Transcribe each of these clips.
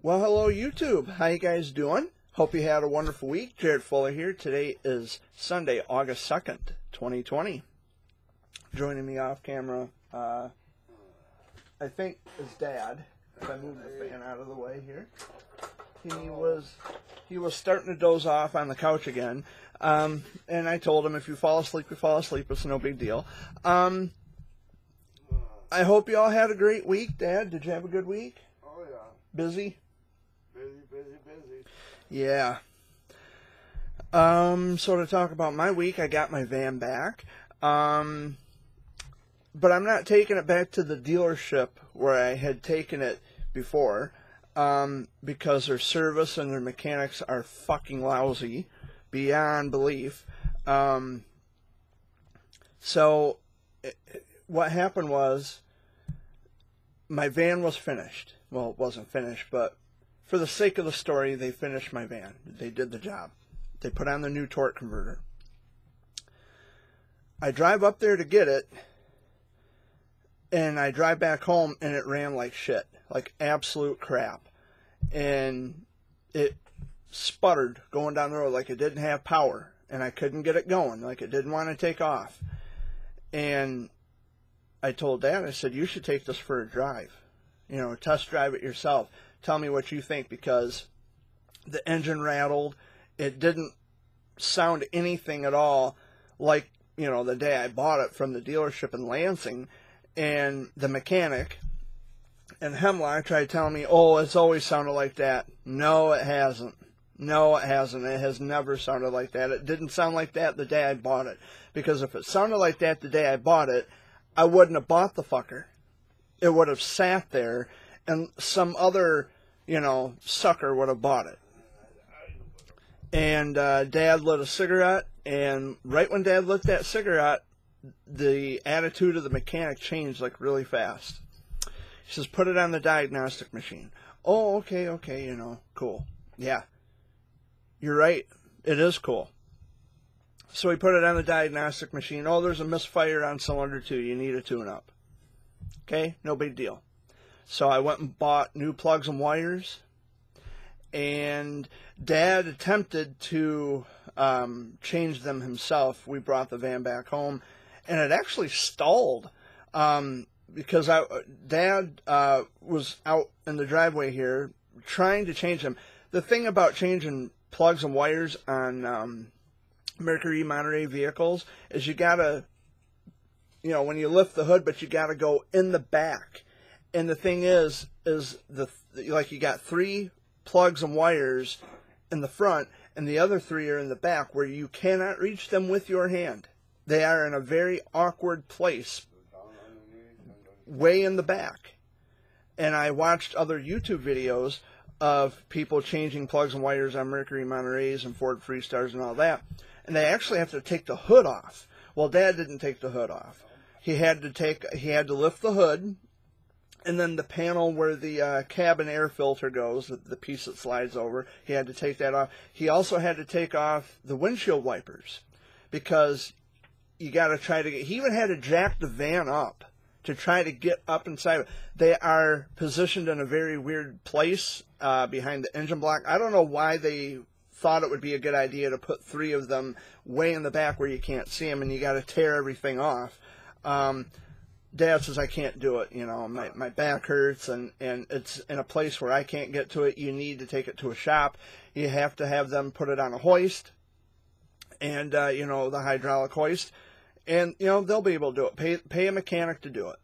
Well, hello YouTube. How you guys doing? Hope you had a wonderful week. Jared Fuller here. Today is Sunday, August 2nd, 2020. Joining me off camera, I think is Dad. If I move the fan out of the way here. He was starting to doze off on the couch again. And I told him, if you fall asleep, you fall asleep. It's no big deal. I hope you all had a great week. Dad, did you have a good week? Oh, yeah. Busy? Busy. Yeah. So to talk about my week, I got my van back. But I'm not taking it back to the dealership where I had taken it before, because their service and their mechanics are fucking lousy beyond belief. So what happened was my van was finished. Well, it wasn't finished, but for the sake of the story, they finished my van. They did the job. They put on the new torque converter. I drive up there to get it, and I drive back home, and it ran like shit, like absolute crap. And it sputtered going down the road like it didn't have power, and I couldn't get it going, like it didn't want to take off. And I told Dad, I said, you should take this for a drive. You know, test drive it yourself. Tell me what you think, because the engine rattled. It didn't sound anything at all like, you know, the day I bought it from the dealership in Lansing. And the mechanic and Hemlock tried telling me, oh, it's always sounded like that. No, it hasn't. No, it hasn't. It has never sounded like that. It didn't sound like that the day I bought it. Because if it sounded like that the day I bought it, I wouldn't have bought the fucker. It would have sat there, and some other, you know, sucker would have bought it. And Dad lit a cigarette, and right when Dad lit that cigarette, the attitude of the mechanic changed like really fast. He says, put it on the diagnostic machine. Oh, okay, you know, cool. Yeah, you're right. It is cool. So we put it on the diagnostic machine. Oh, there's a misfire on cylinder 2. You need a tune-up. Okay, no big deal. So I went and bought new plugs and wires, and Dad attempted to change them himself. We brought the van back home, and it actually stalled because Dad was out in the driveway here trying to change them. The thing about changing plugs and wires on Mercury Monterey vehicles is you gotta, you know, when you lift the hood, but you gotta go in the back. And the thing is like you got 3 plugs and wires in the front, and the other 3 are in the back, where you cannot reach them with your hand. They are in a very awkward place, way in the back. And I watched other YouTube videos of people changing plugs and wires on Mercury Montereys and Ford Freestars and all that, and they actually have to take the hood off. Well, Dad didn't take the hood off. He had to lift the hood, and then the panel where the cabin air filter goes, the piece that slides over, he had to take that off. He also had to take off the windshield wipers, because you got to try to get, he even had to jack the van up to try to get up inside. They are positioned in a very weird place behind the engine block. I don't know why they thought it would be a good idea to put 3 of them way in the back where you can't see them, and you got to tear everything off. Dad says, I can't do it, you know, my back hurts, and it's in a place where I can't get to it. You need to take it to a shop. You have to have them put it on a hoist, and, you know, the hydraulic hoist, and, you know, they'll be able to do it. Pay a mechanic to do it.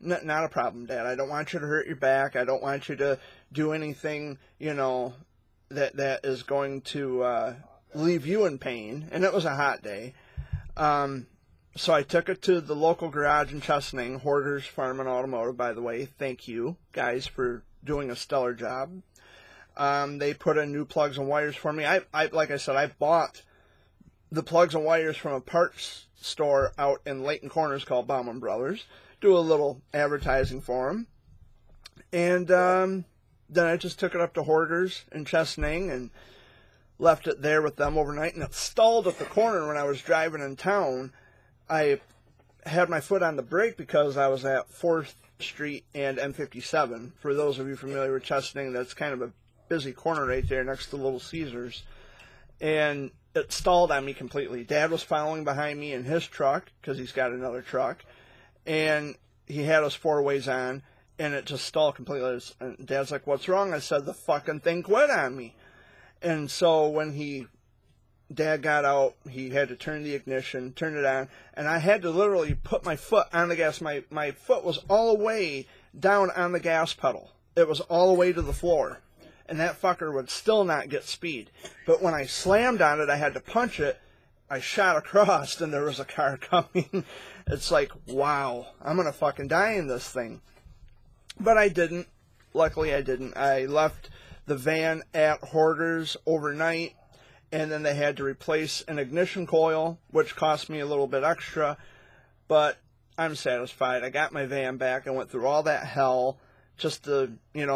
Not a problem, Dad. I don't want you to hurt your back. I don't want you to do anything, you know, that is going to leave you in pain. And it was a hot day. So I took it to the local garage in Chesaning, Hoarders Farm and Automotive, by the way. Thank you, guys, for doing a stellar job. They put in new plugs and wires for me. Like I said, I bought the plugs and wires from a parts store out in Layton Corners called Bauman Brothers. Do a little advertising for them. And then I just took it up to Hoarders in Chesaning and left it there with them overnight. And it stalled at the corner when I was driving in town. I had my foot on the brake because I was at 4th Street and M57. For those of you familiar with Chesaning, that's kind of a busy corner right there next to Little Caesars. And it stalled on me completely. Dad was following behind me in his truck because he's got another truck. And he had us 4 ways on, and it just stalled completely. And Dad's like, what's wrong? I said, the fucking thing quit on me. And so when Dad got out, he had to turn the ignition, turn it on, and I had to literally put my foot on the gas. My foot was all the way down on the gas pedal. It was all the way to the floor. And that fucker would still not get speed. But when I slammed on it, I had to punch it. I shot across, and there was a car coming. It's like, wow, I'm going to fucking die in this thing. But I didn't. Luckily, I didn't. I left the van at Hoarders overnight, and then they had to replace an ignition coil, which cost me a little bit extra. But I'm satisfied. I got my van back. I went through all that hell just to,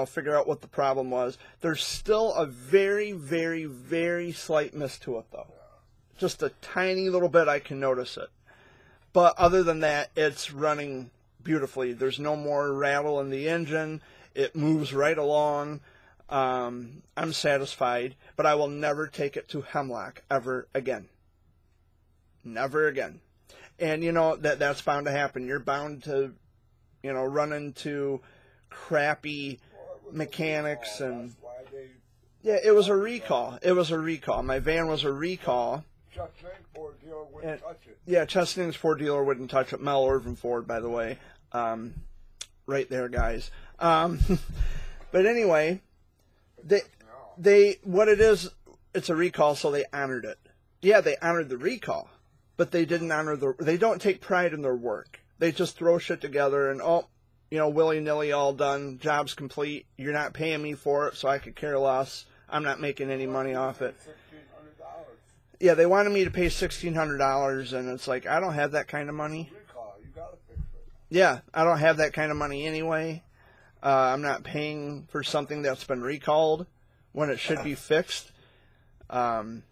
figure out what the problem was. There's still a very, very, very slight miss to it, though. Just a tiny little bit, I can notice it. But other than that, it's running beautifully. There's no more rattle in the engine. It moves right along. I'm satisfied, but I will never take it to Hemlock ever again. Never again. And, that's bound to happen. You're bound to, run into crappy mechanics and... Yeah, it was a recall. My van was a recall. Chesaning's Ford dealer wouldn't touch it. Yeah, Chesaning's Ford dealer wouldn't touch it. Mel Irvin Ford, by the way. Right there, guys. But anyway, what it is, it's a recall, so they honored it. Yeah, they honored the recall, but they didn't they don't take pride in their work. They just throw shit together and, willy-nilly, all done, job's complete. You're not paying me for it, so I could care less. I'm not making any money off it. Yeah, they wanted me to pay $1,600, and it's like, I don't have that kind of money. Recall, you gotta fix it. Yeah, I don't have that kind of money anyway. I'm not paying for something that's been recalled when it should be fixed. But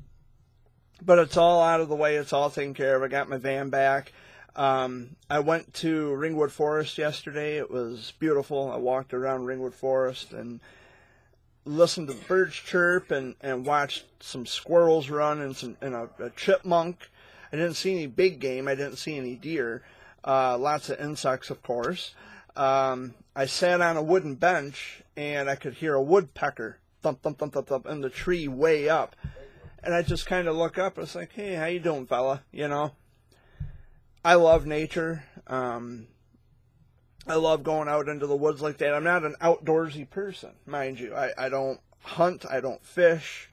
it's all out of the way. It's all taken care of. I got my van back. I went to Ringwood Forest yesterday. It was beautiful. I walked around Ringwood Forest and listened to birds chirp and watched some squirrels run and a chipmunk. I didn't see any big game. I didn't see any deer. Lots of insects, of course. I sat on a wooden bench and I could hear a woodpecker thump, thump, thump, thump, thump in the tree way up. And I just kind of look up and it's like, hey, how you doing, fella? I love nature. I love going out into the woods like that. I'm not an outdoorsy person, mind you. I don't hunt, I don't fish.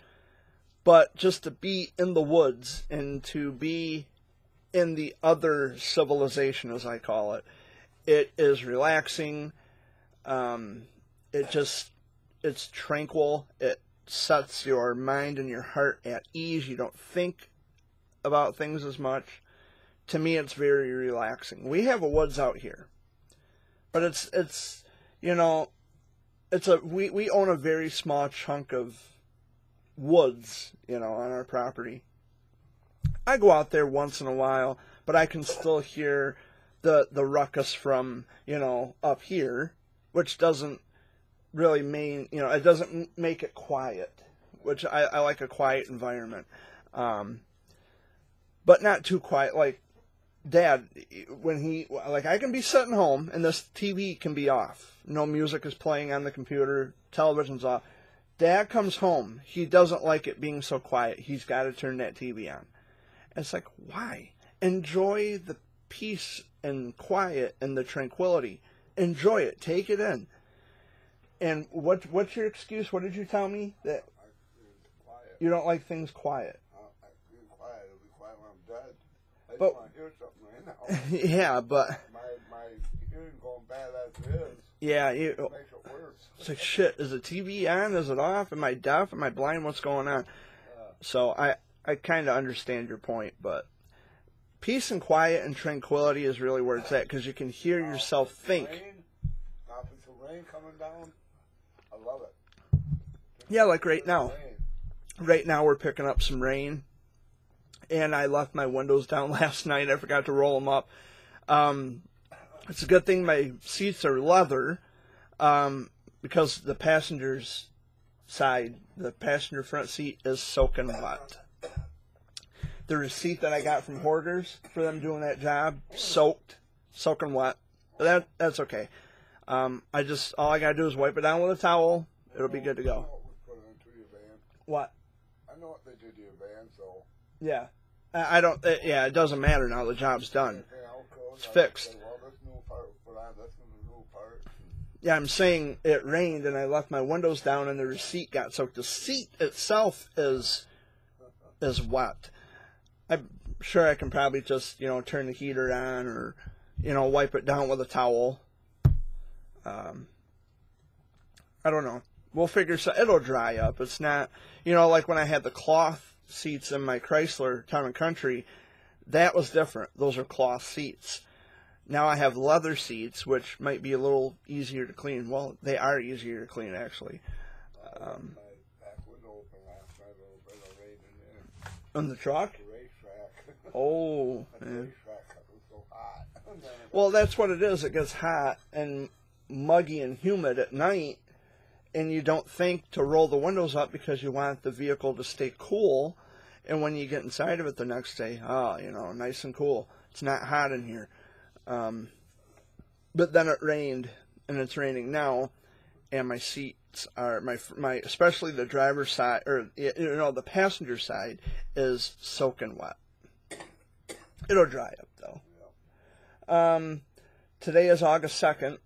But just to be in the woods and to be in the other civilization, as I call it, it is relaxing. It's tranquil. It sets your mind and your heart at ease. You don't think about things as much. To me, it's very relaxing. We have a woods out here, but we own a very small chunk of woods, on our property. I go out there once in a while, but I can still hear the ruckus from, up here, which doesn't really mean, it doesn't make it quiet, which I like a quiet environment. But not too quiet. Like, Dad, I can be sitting home and this TV can be off. No music is playing on the computer, television's off. Dad comes home. He doesn't like it being so quiet. He's got to turn that TV on. And it's like, why? Enjoy the peace and quiet and the tranquility. Enjoy it. Take it in. And what's your excuse? What did you tell me? That you don't like things quiet. It'll be quiet when I'm dead. I just But- want to hear something right now. Yeah, but My hearing going bad as it is. yeah, It makes it worse. it's like, shit, is the TV on? Is it off? Am I deaf? Am I blind? What's going on? So I kind of understand your point, but peace and quiet and tranquility is really where it's at, because you can hear yourself think. Tropical rain coming down. I love it. Yeah, like right now. Rain. Right now we're picking up some rain, and I left my windows down last night. I forgot to roll them up. It's a good thing my seats are leather, because the passenger front seat is soaking wet. The receipt that I got from Hoarders for them doing that job, soaking wet. But that's okay. All I gotta do is wipe it down with a towel. It'll be good to go. What? I know what they did to your van, so. Yeah. I don't. It doesn't matter now. The job's done. It's fixed. Yeah, I'm saying it rained and I left my windows down and the receipt got soaked. The seat itself is wet. I'm sure I can probably just, turn the heater on or, wipe it down with a towel. I don't know. We'll figure it'll dry up. It's not, like when I had the cloth seats in my Chrysler Town & Country, that was different. Those are cloth seats. Now I have leather seats, which might be a little easier to clean. Well, they are easier to clean, actually. On the truck? Oh, yeah. Well, that's what it is. It gets hot and muggy and humid at night, and you don't think to roll the windows up because you want the vehicle to stay cool. And when you get inside of it the next day, nice and cool. It's not hot in here. But then it rained, and it's raining now, and my seats are my especially the driver's side, or the passenger side is soaking wet. It'll dry up though. Today is August 2nd.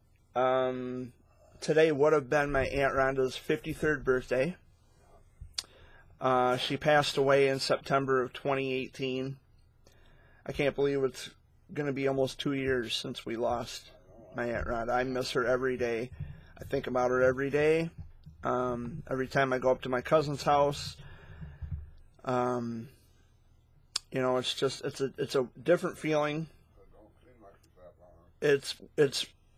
Today would have been my Aunt Rhonda's 53rd birthday. She passed away in September of 2018. I can't believe it's going to be almost 2 years since we lost my Aunt Rhonda. I miss her every day. I think about her every day. Every time I go up to my cousin's house, it's a different feeling. It's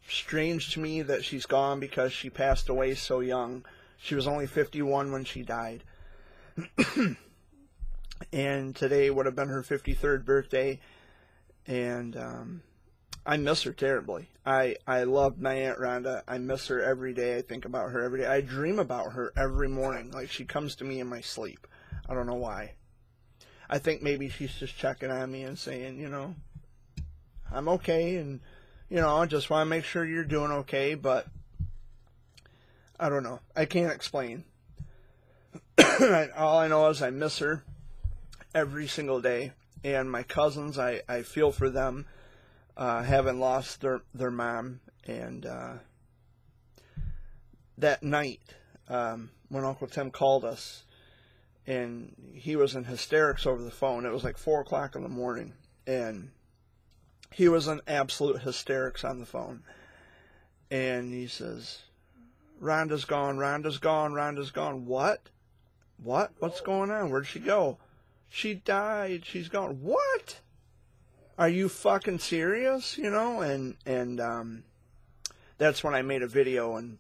strange to me that she's gone because she passed away so young. She was only 51 when she died. And today would have been her 53rd birthday. And I miss her terribly. I love my Aunt Rhonda. I miss her every day. I think about her every day. I dream about her every morning. Like, she comes to me in my sleep. I don't know why. I think maybe she's just checking on me and saying, I'm okay, and, I just want to make sure you're doing okay, but I don't know. I can't explain. All I know is I miss her every single day. And my cousins, I feel for them, having lost their mom. And that night, when Uncle Tim called us, and he was in hysterics over the phone. It was like 4 o'clock in the morning, and he was in absolute hysterics on the phone. And he says, Rhonda's gone, Rhonda's gone, Rhonda's gone. What? What's going on? Where'd she go? She died. She's gone. What? Are you fucking serious? And that's when I made a video and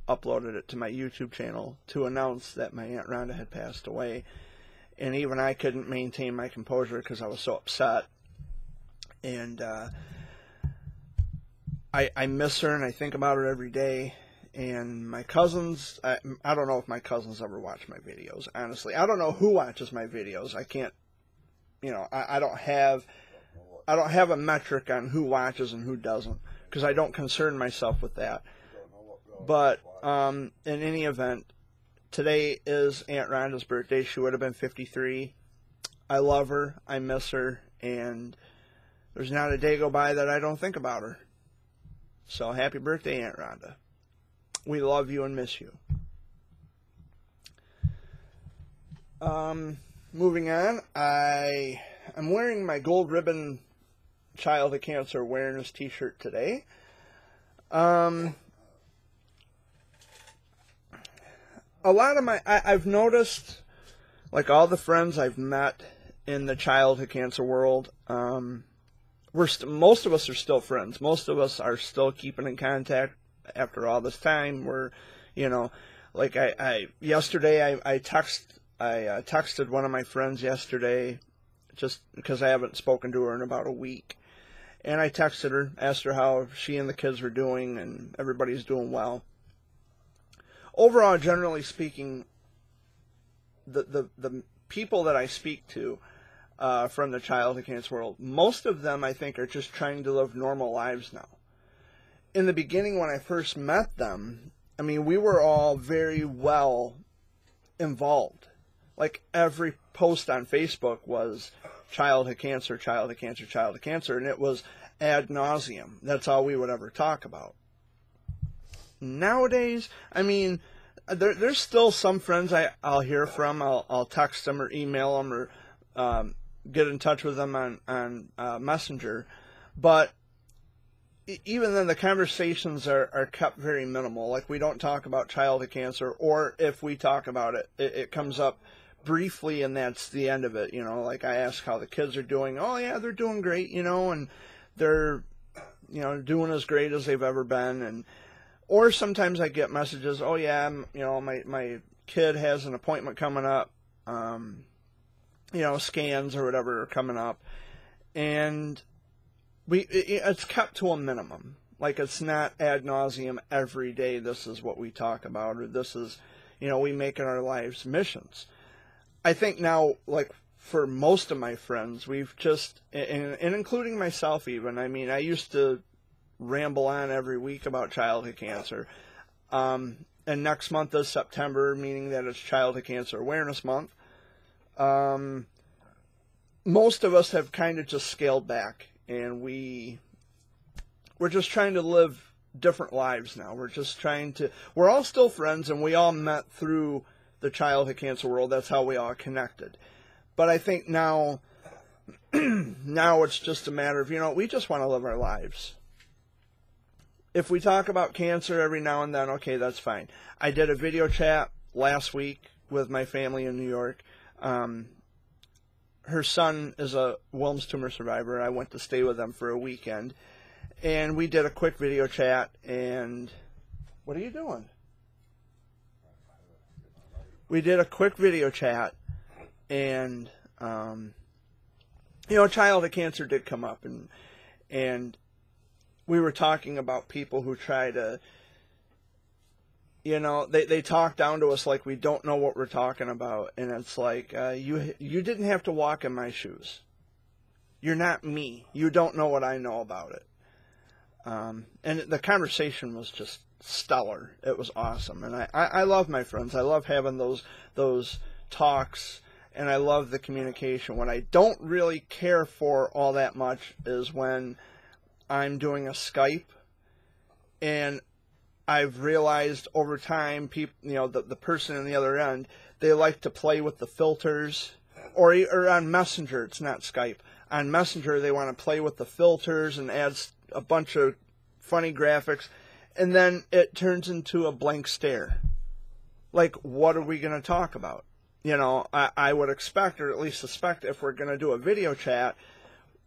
uploaded it to my YouTube channel to announce that my Aunt Rhonda had passed away. And even I couldn't maintain my composure because I was so upset. And I miss her and I think about her every day. And my cousins, I don't know if my cousins ever watch my videos, honestly. I don't know who watches my videos. I can't, I don't have a metric on who watches and who doesn't, because I don't concern myself with that. But in any event, today is Aunt Rhonda's birthday. She would have been 53. I love her. I miss her. And there's not a day go by that I don't think about her. So happy birthday, Aunt Rhonda. We love you and miss you. Moving on, I'm wearing my Gold Ribbon Childhood Cancer Awareness t-shirt today. A lot of I've noticed, like all the friends I've met in the childhood cancer world, most of us are still friends. Most of us are still keeping in contact after all this time. We're, like yesterday I texted one of my friends yesterday, just because I haven't spoken to her in about a week, And I texted her, asked her how she and the kids were doing, and everybody's doing well. Overall, generally speaking, the people that I speak to from the childhood cancer world, most of them I think are just trying to live normal lives now. In the beginning, when I first met them, I mean, we were all very well involved. Like, every post on Facebook was childhood cancer, childhood cancer, childhood cancer, and it was ad nauseum. That's all we would ever talk about. Nowadays, I mean, there's still some friends I'll hear from. I'll text them or email them or get in touch with them on Messenger. But even then, the conversations are kept very minimal. Like, we don't talk about childhood cancer, or if we talk about it, it comes up briefly, and that's the end of it. You know, like, I ask how the kids are doing. Oh, yeah, they're doing great, you know, and they're, you know, doing as great as they've ever been. And or sometimes I get messages, oh, yeah, you know, my kid has an appointment coming up, you know, scans or whatever are coming up. And it's kept to a minimum. Like, it's not ad nauseum every day, this is what we talk about, or this is, you know, we make in our lives missions. I think now, like, for most of my friends, we've just, and including myself even, I mean, I used to ramble on every week about childhood cancer. And next month is September, meaning that it's Childhood Cancer Awareness Month. Most of us have kind of just scaled back, and we're just trying to live different lives now. We're all still friends, and we all met through the childhood cancer world. That's how we all connected. But I think now it's just a matter of, you know, we just want to live our lives. If we talk about cancer every now and then, okay, that's fine. I did a video chat last week with my family in New York. Her son is a Wilms tumor survivor. I went to stay with them for a weekend. And we did a quick video chat. And what are you doing? We did a quick video chat. And, you know, childhood cancer did come up. And we were talking about people who try to, you know, they talk down to us like we don't know what we're talking about. And it's like, you didn't have to walk in my shoes. You're not me. You don't know what I know about it. And the conversation was just stellar. It was awesome. And I love my friends. I love having those talks, and I love the communication. What I don't really care for all that much is when I'm doing a Skype, and I've realized over time, people, you know, the person on the other end, they like to play with the filters, or on Messenger, it's not Skype. On Messenger, they want to play with the filters and add a bunch of funny graphics, and then it turns into a blank stare. Like, what are we going to talk about? You know, I would expect, or at least suspect, if we're going to do a video chat,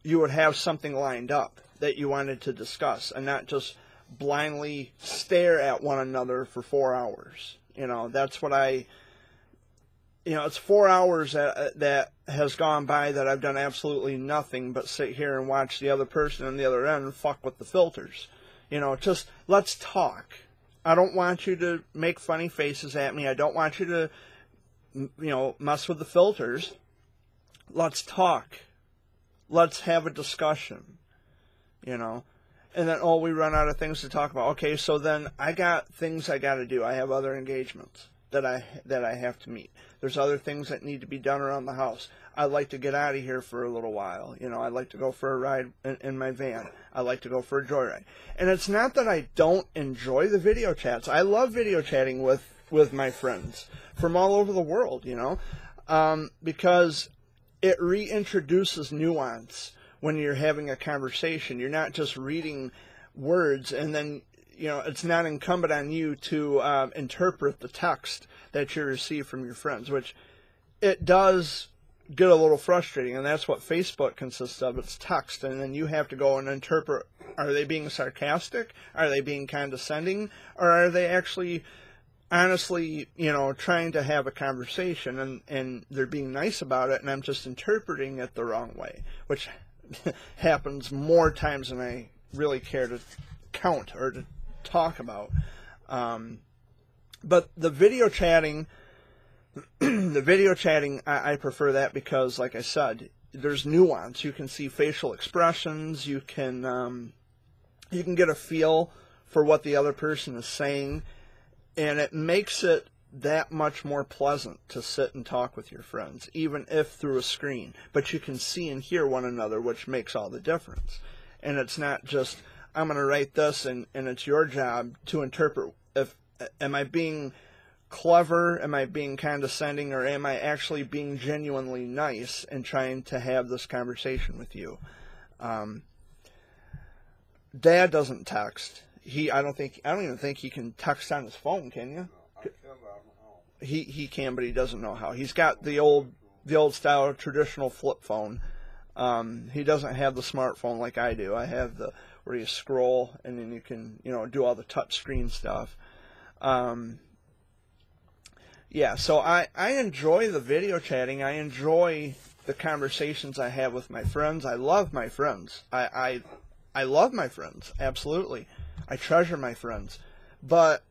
you would have something lined up that you wanted to discuss, and not just blindly stare at one another for 4 hours. You know, that's what you know, it's 4 hours that has gone by that I've done absolutely nothing but sit here and watch the other person on the other end fuck with the filters. You know, just let's talk. I don't want you to make funny faces at me. I don't want you to, you know, mess with the filters. Let's talk. Let's have a discussion. You know, and then, we run out of things to talk about. Okay, so then I got things I got to do. I have other engagements that I have to meet. There's other things that need to be done around the house. I'd like to get out of here for a little while. You know, I'd like to go for a ride in my van. I'd like to go for a joyride. And it's not that I don't enjoy the video chats. I love video chatting with my friends from all over the world, you know, because it reintroduces nuance. When you're having a conversation, you're not just reading words, and then, you know, it's not incumbent on you to interpret the text that you receive from your friends, which it does get a little frustrating, and that's what Facebook consists of. It's text, and then you have to go and interpret, are they being sarcastic? Are they being condescending? Or are they actually honestly, you know, trying to have a conversation, and they're being nice about it, and I'm just interpreting it the wrong way, which happens more times than I really care to count or to talk about. But the video chatting, I prefer that because, like I said, there's nuance. You can see facial expressions. You can get a feel for what the other person is saying, and it makes it that much more pleasant to sit and talk with your friends, even if through a screen. But you can see and hear one another, which makes all the difference. And it's not just, I'm going to write this, and it's your job to interpret. Am I being clever? Am I being condescending? Or am I actually being genuinely nice and trying to have this conversation with you? Dad doesn't text. I don't even think he can text on his phone, can you? I can, but I don't know. He can, but he doesn't know how. He's got the old style traditional flip phone. He doesn't have the smartphone like I do. I have where you scroll and then you can, do all the touch screen stuff. Yeah, so I enjoy the video chatting. I enjoy the conversations I have with my friends. I love my friends. I love my friends, absolutely. I treasure my friends. But,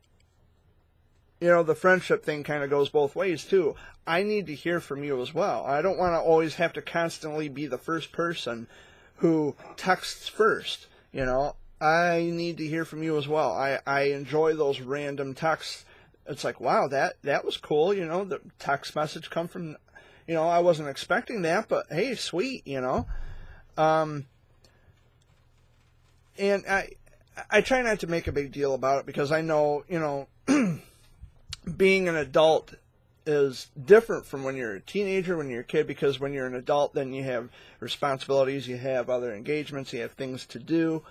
the friendship thing kind of goes both ways, too. I need to hear from you as well. I don't want to always have to constantly be the first person who texts first, I need to hear from you as well. I enjoy those random texts. It's like, wow, that was cool, the text message come from, I wasn't expecting that, but hey, sweet, And I try not to make a big deal about it because I know, being an adult is different from when you're a teenager, when you're a kid, because when you're an adult, then you have responsibilities, you have other engagements, you have things to do,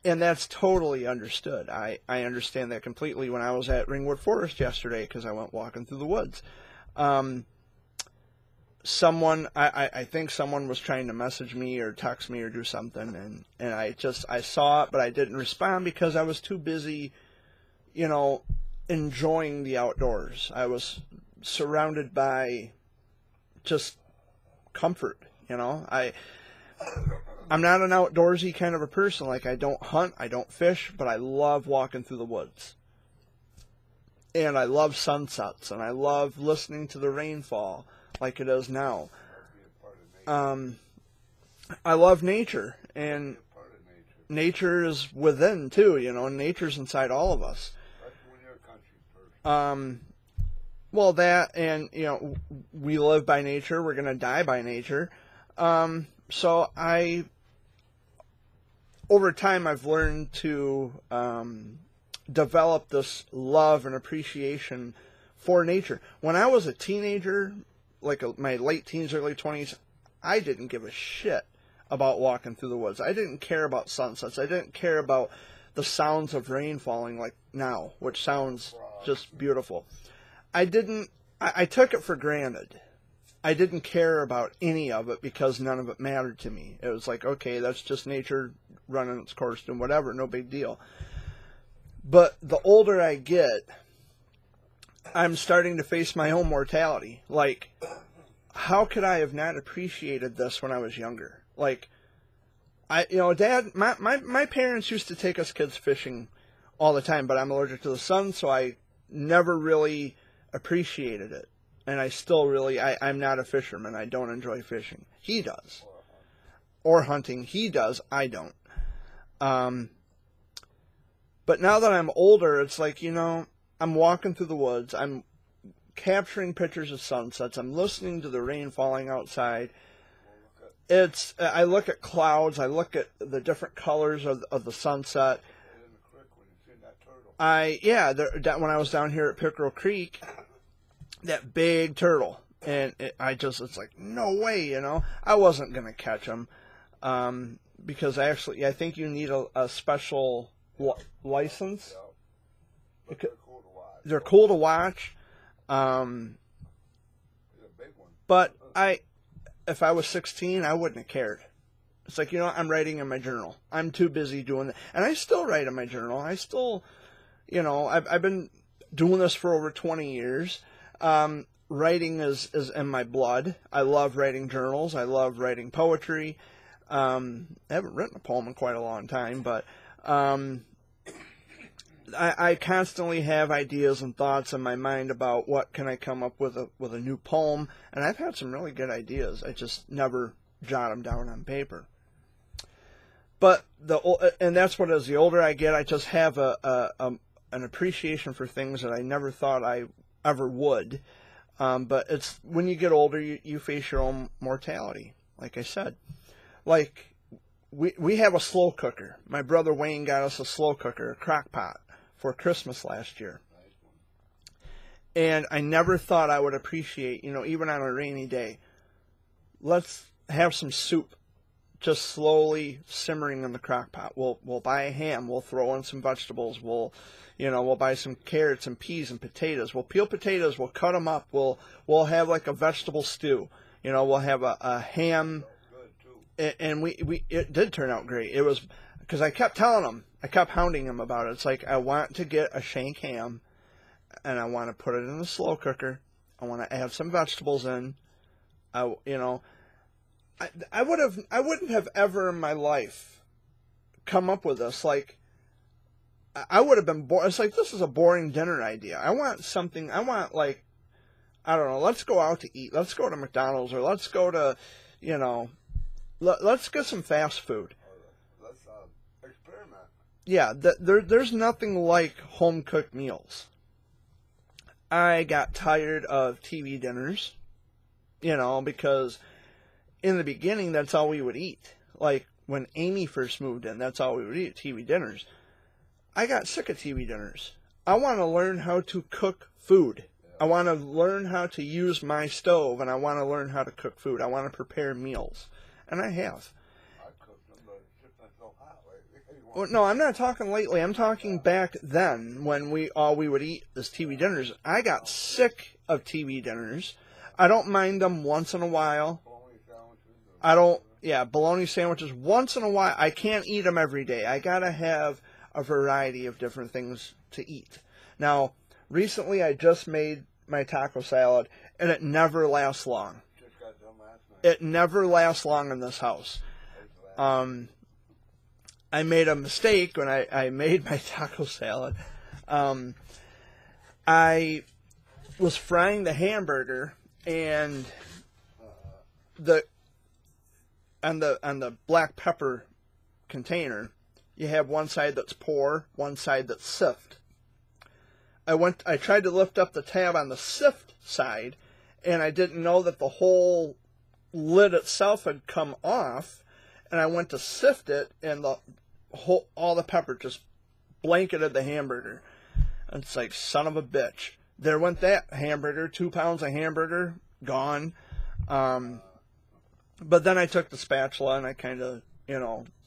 and that's totally understood. I understand that completely. When I was at Ringwood Forest yesterday, because I went walking through the woods, I think someone was trying to message me or text me or do something, and I saw it, but I didn't respond because I was too busy, enjoying the outdoors. I was surrounded by just comfort, I'm not an outdoorsy kind of a person. Like, I don't hunt, I don't fish, but I love walking through the woods. And I love sunsets, and I love listening to the rainfall like it is now. I love nature, and nature is within too, nature's inside all of us. Well, that, and, we live by nature, we're going to die by nature. So over time, I've learned to develop this love and appreciation for nature. When I was a teenager, like my late teens, early 20s, I didn't give a shit about walking through the woods. I didn't care about sunsets. I didn't care about the sounds of rain falling like now, which sounds just beautiful. I took it for granted. I didn't care about any of it because none of it mattered to me. It was like, okay, that's just nature running its course and whatever, no big deal. But the older I get, I'm starting to face my own mortality. Like, how could I have not appreciated this when I was younger? Like, Dad, my parents used to take us kids fishing all the time, but I'm allergic to the sun, so I never really appreciated it. And I still I'm not a fisherman. I don't enjoy fishing. He does. Or hunting. He does. I don't. But now that I'm older, it's like, I'm walking through the woods. I'm capturing pictures of sunsets. I'm listening to the rain falling outside. I look at clouds. I look at the different colors of the sunset. When I was down here at Pickerel Creek, that big turtle, and it's like, no way, I wasn't going to catch him, because I think you need a special license. Yeah. But they're cool to watch. A big one. But if I was 16, I wouldn't have cared. It's like, I'm writing in my journal. I'm too busy doing that. And I still write in my journal. I still, I've been doing this for over 20 years. Writing is in my blood. I love writing journals. I love writing poetry. I haven't written a poem in quite a long time, but I constantly have ideas and thoughts in my mind about what can I come up with a new poem, and I've had some really good ideas. I just never jot them down on paper. But and that's what, as the older I get, I just have an appreciation for things that I never thought I ever would. But it's when you get older, you face your own mortality. Like I said, like we have a slow cooker. My brother Wayne got us a slow cooker, a crock pot, for Christmas last year. And I never thought I would appreciate, even on a rainy day, let's have some soup just slowly simmering in the crock pot. We'll buy a ham, we'll throw in some vegetables, we'll buy some carrots and peas and potatoes. We'll peel potatoes, we'll cut them up, we'll have like a vegetable stew. We'll have a ham, and it did turn out great. It was, because I kept telling him, I kept hounding him about it. It's like, I want to get a shank ham, and I want to put it in the slow cooker. I want to add some vegetables in. I wouldn't have ever in my life come up with this. Like, I would have been bored. It's like, this is a boring dinner idea. I want something. I want, like, I don't know. Let's go out to eat. Let's go to McDonald's, or let's go to, let's get some fast food. Let's experiment. Yeah, there's nothing like home cooked meals. I got tired of TV dinners, because in the beginning, that's all we would eat. Like, when Amy first moved in, that's all we would eat, TV dinners. I got sick of TV dinners. I want to learn how to cook food. I want to learn how to use my stove, and I want to learn how to cook food. I want to prepare meals. And I have. I cooked them, but it's just not so hot lately. Well, no, I'm not talking lately. I'm talking back then, when all we would eat is TV dinners. I got sick of TV dinners. I don't mind them once in a while. Bologna sandwiches once in a while. I can't eat them every day. I gotta have a variety of different things to eat. Now, recently I just made my taco salad, and it never lasts long. Just got done last night. It never lasts long in this house. I made a mistake when I made my taco salad. I was frying the hamburger, and on the black pepper container, you have one side that's pour, one side that's sift. I tried to lift up the tab on the sift side, and I didn't know that the whole lid itself had come off, and I went to sift it, and all the pepper just blanketed the hamburger. And it's like, son of a bitch. There went that hamburger, 2 pounds of hamburger, gone. But then I took the spatula and I kind of,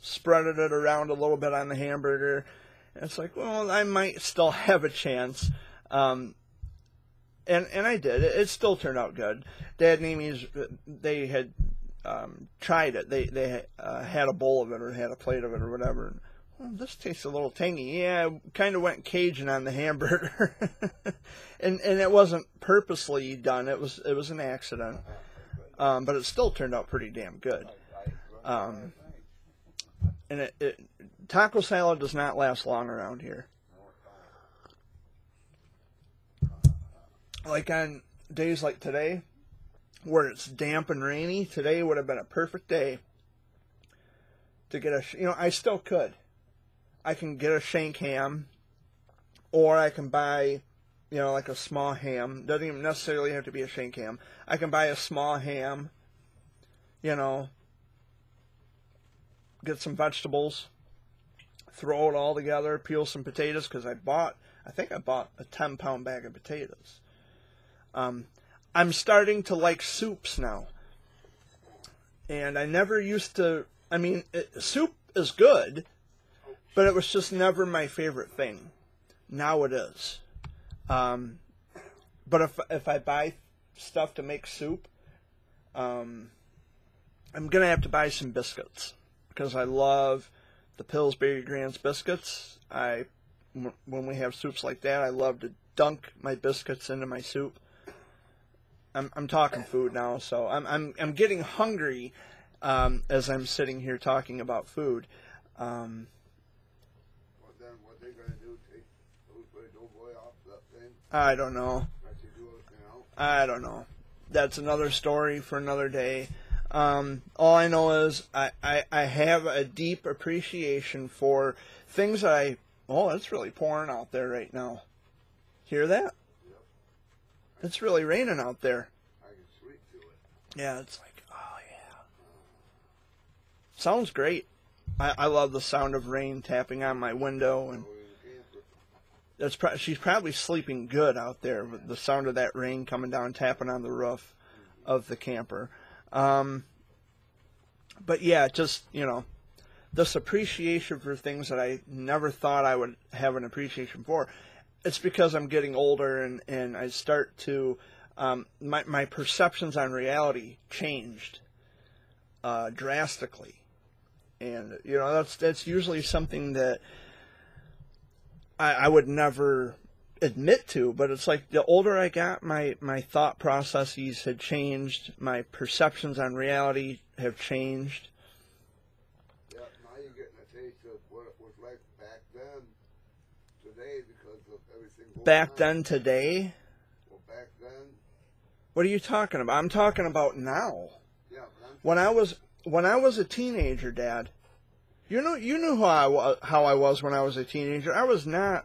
spreaded it around a little bit on the hamburger. And it's like, well, I might still have a chance. And I did. It still turned out good. Dad and Amy's, they had tried it. They had a bowl of it, or had a plate of it, or whatever. And, well, this tastes a little tangy. Yeah, kind of went Cajun on the hamburger. and it wasn't purposely done. It was an accident. But it still turned out pretty damn good. And taco salad does not last long around here. Like on days like today, where it's damp and rainy, today would have been a perfect day to get I still could. I can get a shank ham, or I can buy, like a small ham. Doesn't even necessarily have to be a shank ham. I can buy a small ham, get some vegetables, throw it all together, peel some potatoes, because I think I bought a 10-pound bag of potatoes. I'm starting to like soups now. And I never used to, soup is good, but it was just never my favorite thing. Now it is. But if I buy stuff to make soup, I'm going to have to buy some biscuits, because I love the Pillsbury Grants biscuits. When we have soups like that, I love to dunk my biscuits into my soup. I'm talking food now, so I'm getting hungry. as I'm sitting here talking about food. Well, then what they gonna do? Take those little boy off that thing? I don't know. Let you do it, you know? I don't know. That's another story for another day. All I know is I have a deep appreciation for things that I... Oh, it's really pouring out there right now. Hear that? Yep. It's really raining out there. I can sleep to it. Yeah, it's like, oh yeah. Sounds great. I love the sound of rain tapping on my window, and she's probably sleeping good out there with the sound of that rain coming down, tapping on the roof of the camper. But yeah, just, you know, this appreciation for things that I never thought I would have an appreciation for. It's because I'm getting older, and I start to, my perceptions on reality changed drastically. And, you know, that's usually something that I would never admit to, but it's like the older I got, my thought processes had changed, my perceptions on reality have changed. Yeah, now you're getting a taste of what it was like back then, today, because of everything going Back on. then, today? Well, back then, What are you talking about? I'm talking about now. yeah, but I'm When I was a teenager, Dad, you knew how I was when I was a teenager. I was not,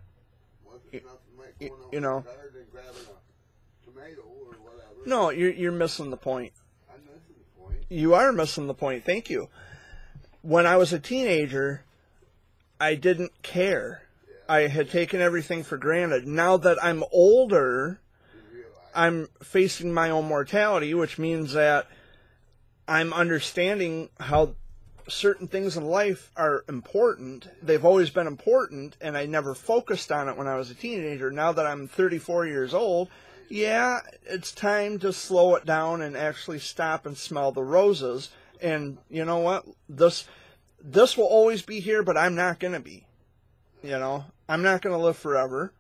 nothing like going out you know. in the garden and grabbing a tomato or whatever. No, you're missing the point. I'm missing the point. You are missing the point. Thank you. When I was a teenager, I didn't care. Yeah. I had taken everything for granted. Now that I'm older, You realize. I'm facing my own mortality, which means that I'm understanding how certain things in life are important. They've always been important, and I never focused on it when I was a teenager. Now that I'm 34 years old, yeah, it's time to slow it down and actually stop and smell the roses. And you know what? This will always be here, but I'm not going to be. You know, I'm not going to live forever.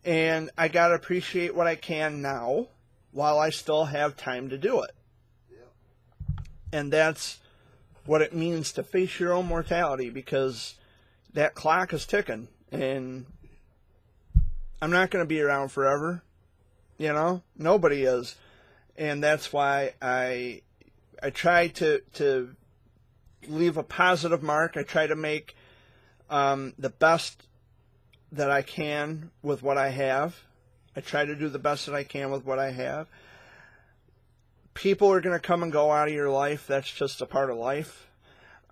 And I got to appreciate what I can now while I still have time to do it. Yeah. And that's what it means to face your own mortality, because that clock is ticking, and I'm not going to be around forever. You know, nobody is. And that's why I try to leave a positive mark. I try to make the best that I can with what I have. I try to do the best that I can with what I have. People are going to come and go out of your life. That's just a part of life.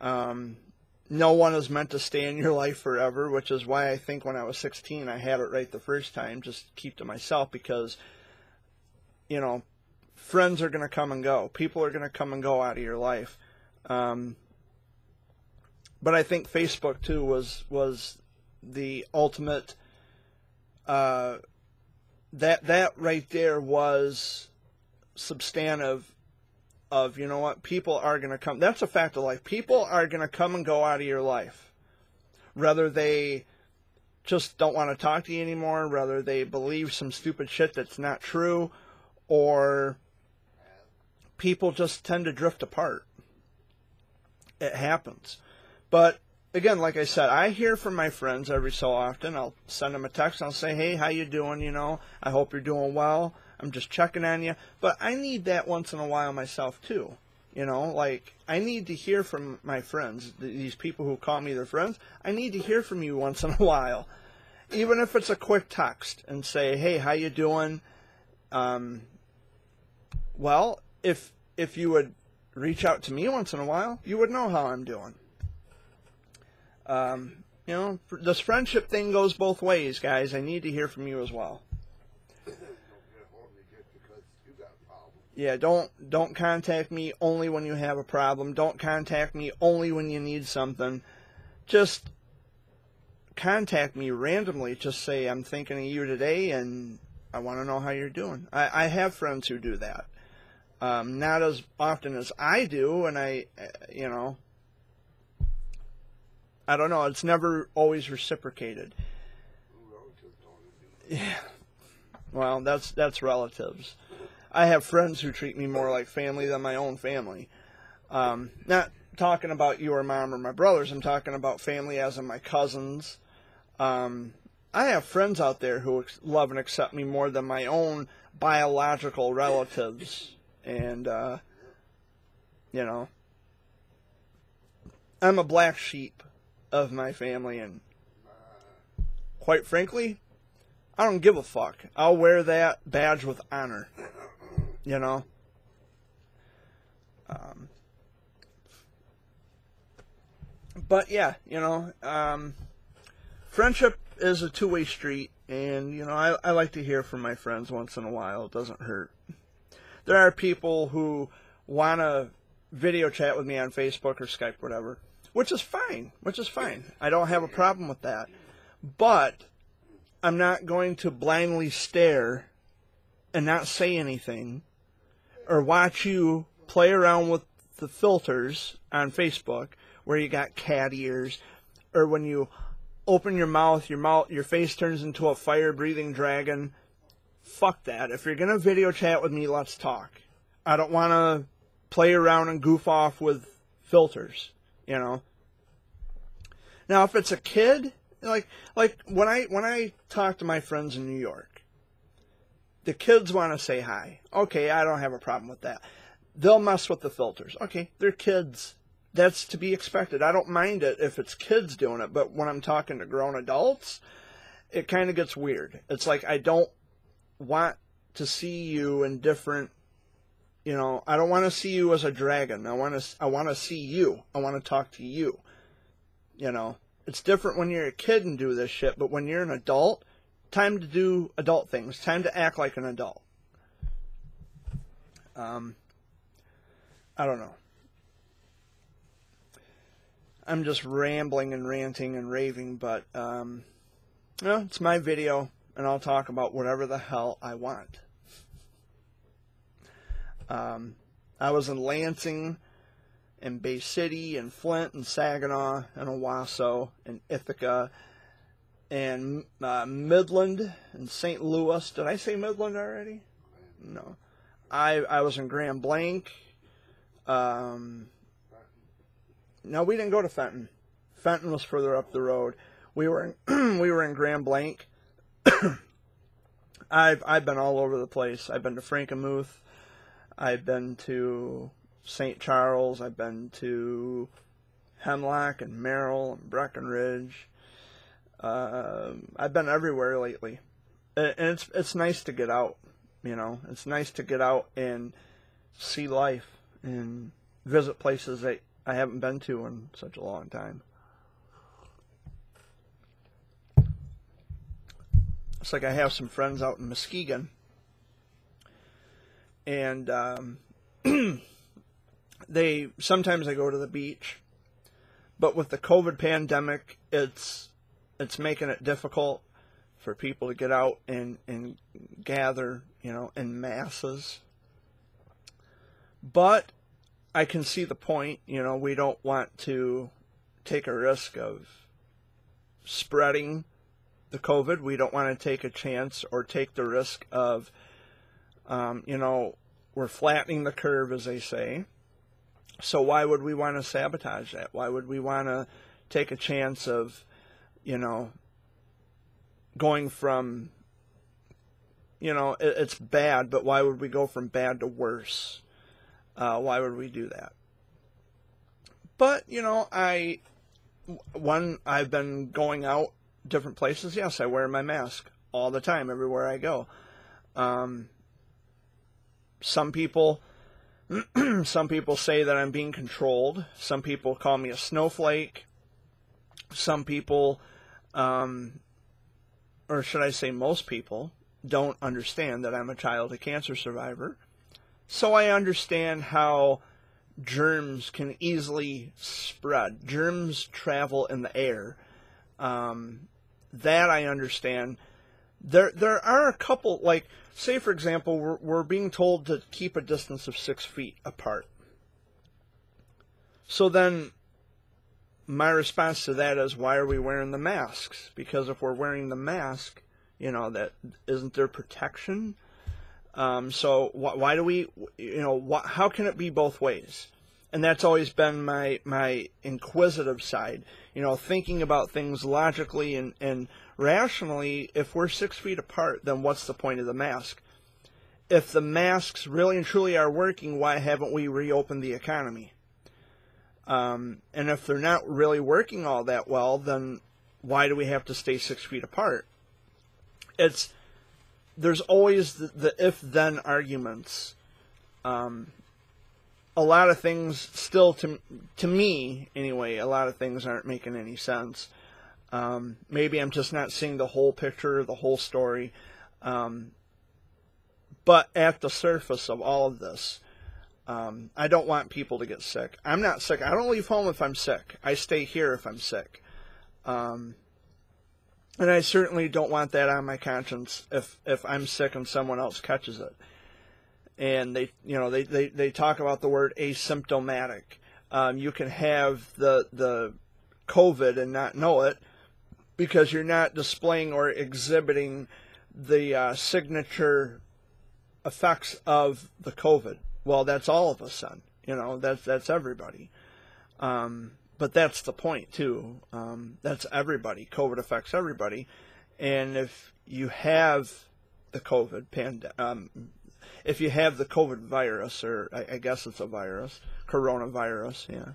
No one is meant to stay in your life forever, which is why I think when I was 16, I had it right the first time. Just keep to myself, because, you know, friends are going to come and go. People are going to come and go out of your life. But I think Facebook, too, was the ultimate... that right there was substantive of, you know what, people are going to come. That's a fact of life. People are going to come and go out of your life. Whether they just don't want to talk to you anymore, whether they believe some stupid shit that's not true, or people just tend to drift apart. It happens. But again, like I said, I hear from my friends every so often. I'll send them a text and I'll say, hey, how you doing? You know, I hope you're doing well. I'm just checking on you. But I need that once in a while myself, too. You know, like, I need to hear from my friends, these people who call me their friends. I need to hear from you once in a while. Even if it's a quick text and say, hey, how you doing? Well, if you would reach out to me once in a while, you would know how I'm doing. You know, this friendship thing goes both ways, guys. I need to hear from you as well. Yeah, don't contact me only when you have a problem. Don't contact me only when you need something. Just contact me randomly. Just say, I'm thinking of you today, and I want to know how you're doing. I have friends who do that. Not as often as I do, and you know, I don't know. It's never always reciprocated. Yeah. Well, that's relatives. I have friends who treat me more like family than my own family. Not talking about your mom or my brothers. I'm talking about family as in my cousins. I have friends out there who love and accept me more than my own biological relatives. And, you know, I'm a black sheep of my family, and quite frankly, I don't give a fuck. I'll wear that badge with honor, you know. But yeah, you know, friendship is a two-way street, and, you know, I like to hear from my friends once in a while. It doesn't hurt. There are people who want to video chat with me on Facebook or Skype, whatever, which is fine, I don't have a problem with that. But I'm not going to blindly stare and not say anything, or watch you play around with the filters on Facebook where you got cat ears, or when you open your mouth, your face turns into a fire-breathing dragon. Fuck that. If you're going to video chat with me, let's talk. I don't want to play around and goof off with filters, you know. Now, if it's a kid, like when I talk to my friends in New York, the kids want to say hi. Okay, I don't have a problem with that. They'll mess with the filters. Okay, they're kids. That's to be expected. I don't mind it if it's kids doing it, but when I'm talking to grown adults, it kind of gets weird. It's like I don't want to see you in different, you know, I don't want to see you as a dragon. I want to see you. I want to talk to you. You know, it's different when you're a kid and do this shit, but when you're an adult, time to do adult things. Time to act like an adult. I don't know. I'm just rambling and ranting and raving, but, you know, it's my video, and I'll talk about whatever the hell I want. I was in Lansing, and Bay City, and Flint, and Saginaw, and Owasso, and Ithaca, and Midland, and St. Louis. Did I say Midland already? No. I was in Grand Blanc. No, we didn't go to Fenton. Fenton was further up the road. We were in Grand Blanc. I've been all over the place. I've been to Frankenmuth. I've been to St. Charles. I've been to Hemlock and Merrill and Breckenridge. I've been everywhere lately, and it's nice to get out. You know, it's nice to get out and see life and visit places that I haven't been to in such a long time. It's like I have some friends out in Muskegon, and sometimes I go to the beach, but with the COVID pandemic, it's making it difficult for people to get out and gather, you know, in masses. But I can see the point. You know, we don't want to take a risk of spreading the COVID. We don't want to take a chance or take the risk of, you know, we're flattening the curve, as they say. So why would we want to sabotage that? Why would we want to take a chance of, you know, going from, you know, it's bad, but why would we go from bad to worse? Why would we do that? But, you know, I've been going out different places. Yes, I wear my mask all the time, everywhere I go. Some people say that I'm being controlled. Some people call me a snowflake. Some people, or should I say most people, don't understand that I'm a childhood cancer survivor. So I understand how germs can easily spread. Germs travel in the air. That I understand. There are a couple, like, say for example, we're being told to keep a distance of 6 feet apart. So then my response to that is, why are we wearing the masks? Because if we're wearing the mask, you know, that isn't there protection? So why do we, you know, how can it be both ways? And that's always been my inquisitive side, thinking about things logically and rationally. If we're 6 feet apart, then what's the point of the mask? If the masks really and truly are working, why haven't we reopened the economy? And if they're not really working all that well, then why do we have to stay 6 feet apart? There's always the if-then arguments. A lot of things still, to me anyway, a lot of things aren't making any sense. Maybe I'm just not seeing the whole picture, the whole story. But at the surface of all of this, I don't want people to get sick. I'm not sick. I don't leave home if I'm sick. I stay here if I'm sick. And I certainly don't want that on my conscience if I'm sick and someone else catches it. And they talk about the word asymptomatic. You can have the COVID and not know it because you're not displaying or exhibiting the signature effects of the COVID. Well, that's all of us then. That's everybody. But that's the point too. That's everybody. COVID affects everybody. And if you have the COVID if you have the COVID virus, or I guess it's a virus, coronavirus,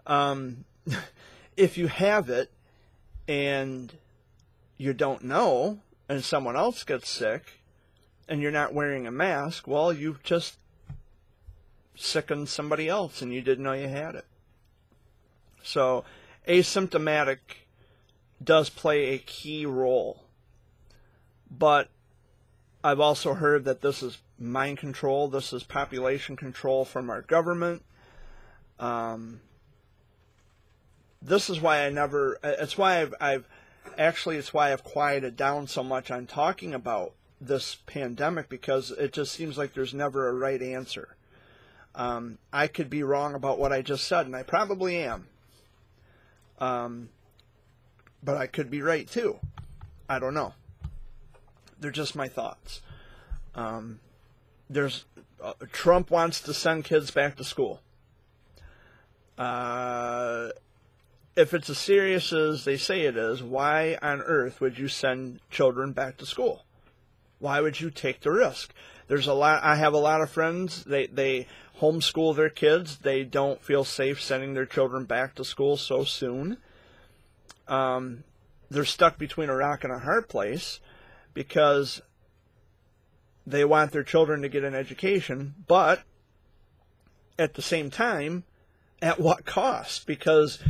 yeah. If you have it and you don't know, and someone else gets sick, and you're not wearing a mask, well, you've just sickened somebody else, and you didn't know you had it. So, asymptomatic does play a key role. But I've also heard that this is mind control. This is population control from our government. This is why it's why it's why I've quieted down so much on talking about this pandemic, because it just seems like there's never a right answer. I could be wrong about what I just said, and I probably am. But I could be right too. I don't know. They're just my thoughts. Trump wants to send kids back to school. If it's as serious as they say it is, why on earth would you send children back to school? Why would you take the risk? I have a lot of friends, they homeschool their kids. They don't feel safe sending their children back to school so soon. They're stuck between a rock and a hard place because they want their children to get an education, but at the same time, at what cost? Because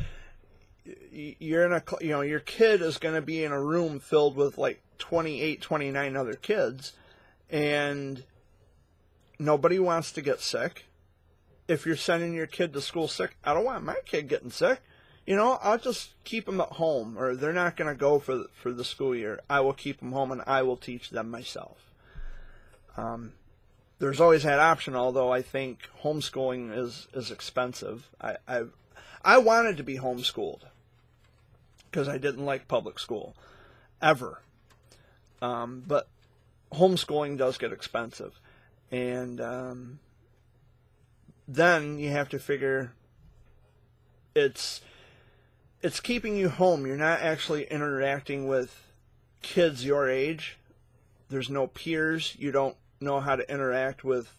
your kid is going to be in a room filled with like 28, 29 other kids, and nobody wants to get sick. If you're sending your kid to school sick, I don't want my kid getting sick. I'll just keep them at home, or they're not going to go for the school year. I will keep them home, and I will teach them myself. There's always that option, although I think homeschooling is expensive. I wanted to be homeschooled because I didn't like public school, ever. But homeschooling does get expensive. And then you have to figure it's keeping you home. You're not actually interacting with kids your age. There's no peers. You don't know how to interact with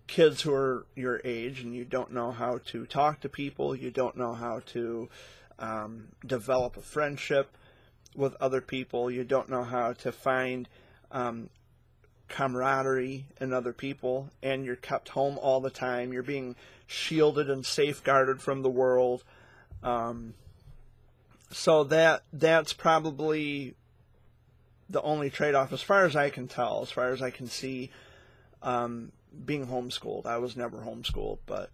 kids who are your age, and you don't know how to talk to people. You don't know how to develop a friendship with other people. You don't know how to find camaraderie in other people, and you're kept home all the time. You're being shielded and safeguarded from the world. So that's probably the only trade-off, as far as I can tell, as far as I can see, being homeschooled. I was never homeschooled, but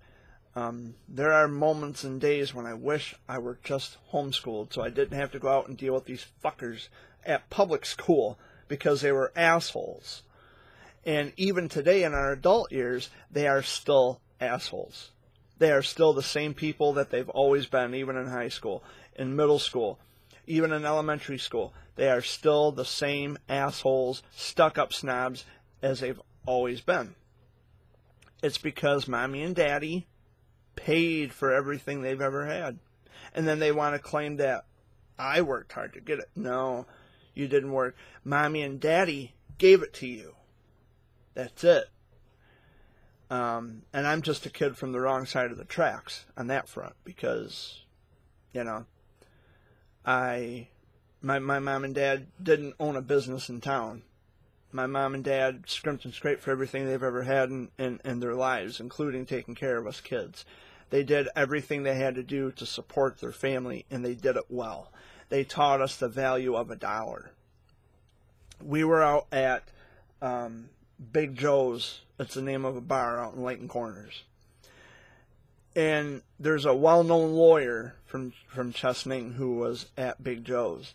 there are moments and days when I wish I were just homeschooled so I didn't have to go out and deal with these fuckers at public school because they were assholes. And even today in our adult years, they are still assholes. They are still the same people that they've always been, even in high school, in middle school, even in elementary school. They are still the same assholes, stuck-up snobs as they've always been. It's because mommy and daddy paid for everything they've ever had. And then they want to claim that I worked hard to get it. No, you didn't work. Mommy and Daddy gave it to you. That's it. And I'm just a kid from the wrong side of the tracks on that front because, you know, my mom and dad didn't own a business in town. My mom and dad scrimped and scraped for everything they've ever had in their lives, including taking care of us kids. They did everything they had to do to support their family, and they did it well. They taught us the value of $1. We were out at Big Joe's. It's the name of a bar out in Layton Corners. And there's a well-known lawyer from Chesaning who was at Big Joe's.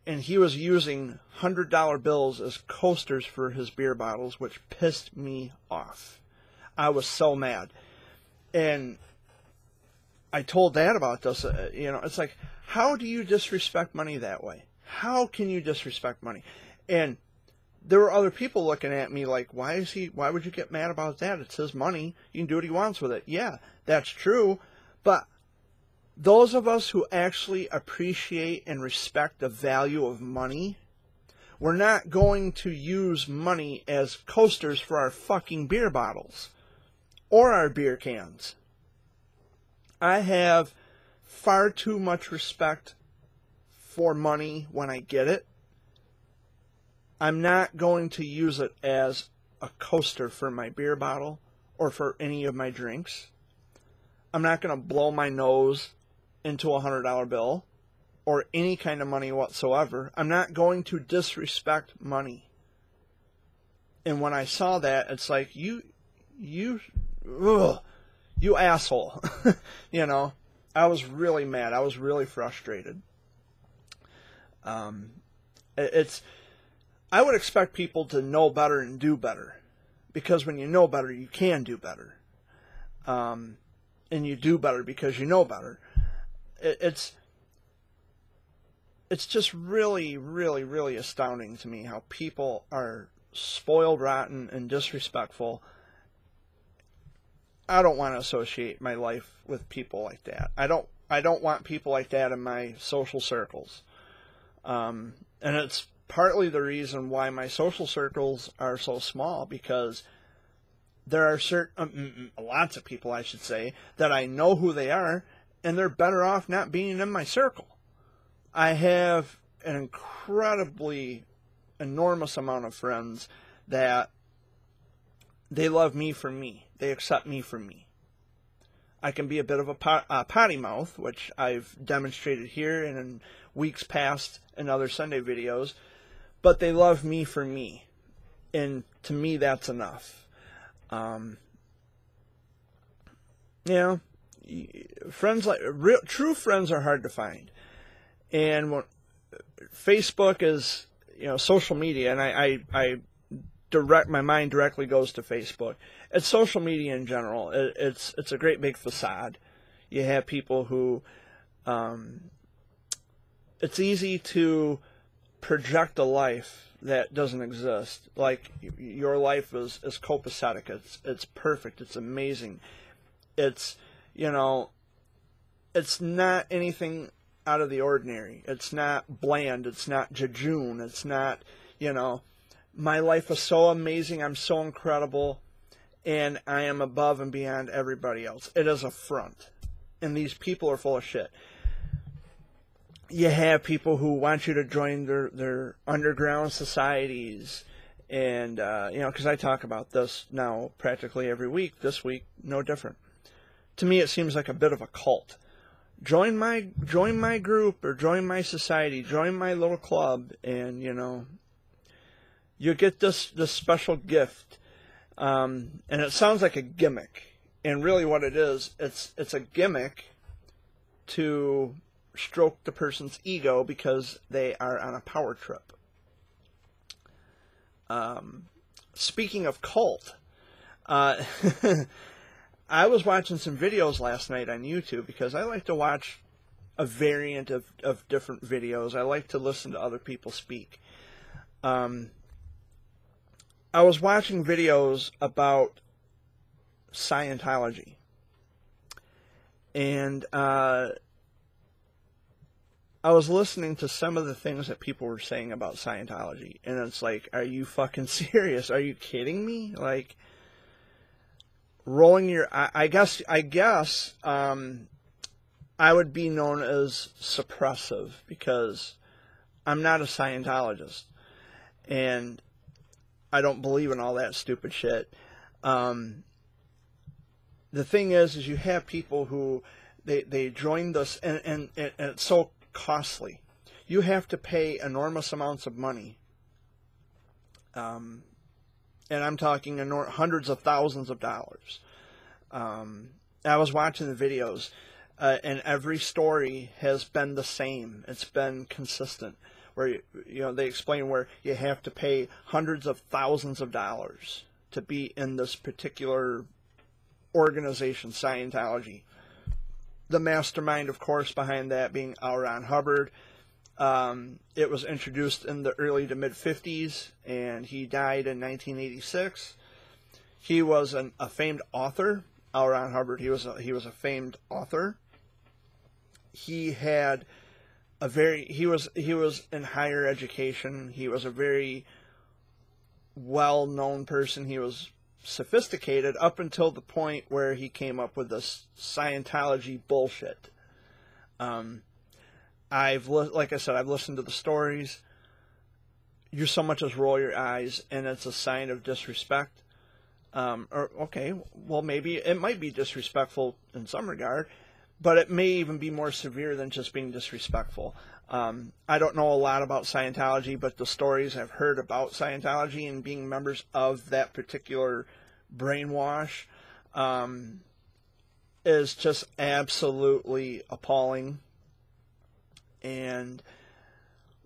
And he was using $100 bills as coasters for his beer bottles, which pissed me off. I was so mad. And I told Dad about this. You know, it's like, how do you disrespect money that way? How can you disrespect money? And there were other people looking at me like, why would you get mad about that? It's his money. You can do what he wants with it. Yeah, that's true. But those of us who actually appreciate and respect the value of money, we're not going to use money as coasters for our fucking beer bottles or our beer cans. I have far too much respect for money when I get it. I'm not going to use it as a coaster for my beer bottle or for any of my drinks. I'm not going to blow my nose into a $100 bill or any kind of money whatsoever. I'm not going to disrespect money. And when I saw that, it's like, you asshole. You know, I was really mad. I was really frustrated. I would expect people to know better and do better, because when you know better, you can do better. And you do better because you know better. It's just really, really, really astounding to me how people are spoiled, rotten, and disrespectful. I don't want to associate my life with people like that. I don't want people like that in my social circles. And it's partly the reason why my social circles are so small, because there are lots of people, I should say, that I know who they are, and they're better off not being in my circle. I have an incredibly enormous amount of friends that they love me for me. They accept me for me. I can be a bit of a potty mouth, which I've demonstrated here and in weeks past in other Sunday videos, but they love me for me. And to me, that's enough. You know, friends true friends are hard to find. And when Facebook is, you know, social media, and I direct my mind directly goes to Facebook. It's social media in general. It's a great big facade. You have people who, it's easy to project a life that doesn't exist. Like, your life is copacetic. It's perfect. It's amazing. It's, you know, it's not anything out of the ordinary. It's not bland. It's not jejune. It's not, you know, my life is so amazing. I'm so incredible. And I am above and beyond everybody else. It is a front. And these people are full of shit. You have people who want you to join their underground societies. And, you know, because I talk about this now practically every week. This week, no different. To me, it seems like a bit of a cult. Join my group, or join my society, join my little club, and, you know, you get this special gift. And it sounds like a gimmick. And really what it is, it's a gimmick to stroke the person's ego because they are on a power trip. Speaking of cult, I was watching some videos last night on YouTube, because I like to watch a variant of different videos. I like to listen to other people speak. I was watching videos about Scientology. And I was listening to some of the things that people were saying about Scientology, and it's like, are you fucking serious? Are you kidding me? Like, rolling your... I guess I would be known as suppressive because I'm not a Scientologist, and I don't believe in all that stupid shit. The thing is you have people who they join this, and it's so costly. You have to pay enormous amounts of money, and I'm talking hundreds of thousands of dollars. I was watching the videos, and every story has been the same. It's been consistent. Where they explain where you have to pay hundreds of thousands of dollars to be in this particular organization, Scientology. The mastermind, of course, behind that being L. Ron Hubbard. It was introduced in the early to mid-50s, and he died in 1986. He was a famed author. L. Ron Hubbard, he was a famed author. He had he was in higher education. He was a very well-known person. He was sophisticated up until the point where he came up with this Scientology bullshit. Like I said, I've listened to the stories. You so much as roll your eyes, and it's a sign of disrespect. Okay, well, maybe it might be disrespectful in some regard, but it may even be more severe than just being disrespectful. I don't know a lot about Scientology, but the stories I've heard about Scientology and being members of that particular brainwash is just absolutely appalling. And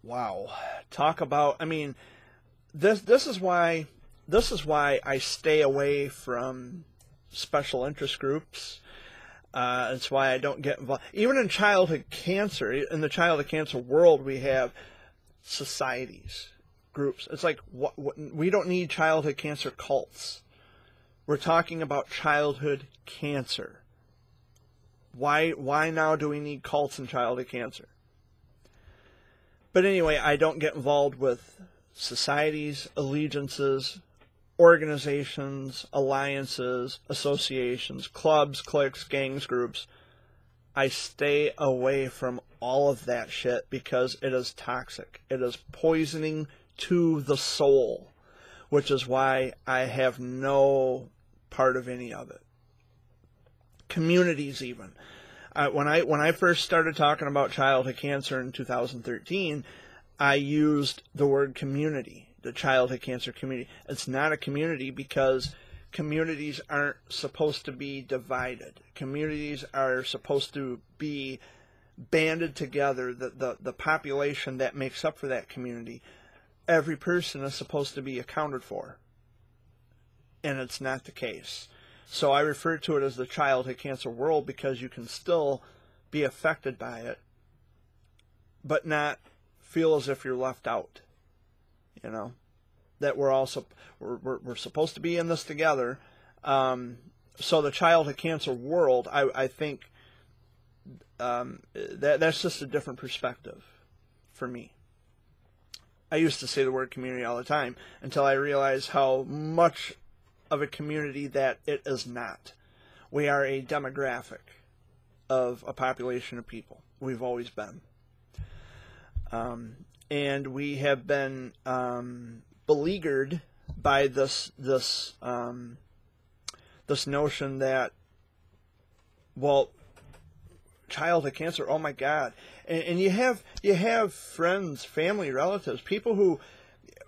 wow, talk about, I mean, this is why I stay away from special interest groups. It's why I don't get involved. Even in childhood cancer, in the childhood cancer world, we have societies, groups. It's like, we don't need childhood cancer cults. We're talking about childhood cancer. Why now do we need cults in childhood cancer? But anyway, I don't get involved with societies, allegiances, organizations, alliances, associations, clubs, cliques, gangs, groups. I stay away from all of that shit because it is toxic. It is poisoning to the soul, which is why I have no part of any of it. Communities even. When I first started talking about childhood cancer in 2013, I used the word community. The childhood cancer community. It's not a community because communities aren't supposed to be divided. Communities are supposed to be banded together. The population that makes up for that community, every person is supposed to be accounted for. And it's not the case. So I refer to it as the childhood cancer world because you can still be affected by it, but not feel as if you're left out. You know, that we're supposed to be in this together. So the childhood cancer world, I think that's just a different perspective for me. I used to say the word community all the time until I realized how much of a community that it is not. We are a demographic of a population of people. We've always been. And we have been beleaguered by this notion that, well, childhood cancer, oh my God. And you have friends, family, relatives, people who,